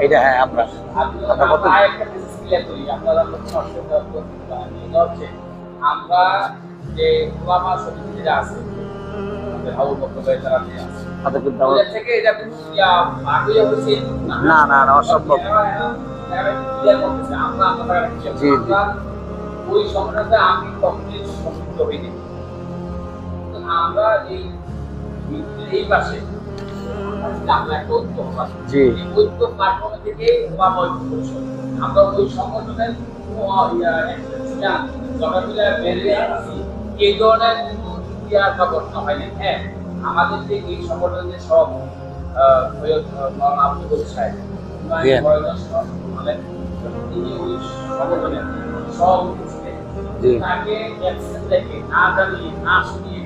এইটা হ্যাঁ আমরা আমরা যে ওলামা সমিতিরা আছে না না না অসম্ভব। জি জি ওই সংক্রান্তে আমি কখনোই সম্পৃক্ত হইনি। আমরা এই পাশে আমরা একটা ঐক্য জি ঐক্য প্ল্যাটফর্ম থেকে আমরা ওই সংগঠনের জনপ্রিয় বেরিয়ে আসছি এই ধরনের ইতিহাস বা ঘটনা হয়নি। হ্যাঁ, আমাদের যে এই সংগঠনের সব আব্দুল সাহেব তিনি ওই সংগঠনের সব তাকে না জানিয়ে না শুনিয়ে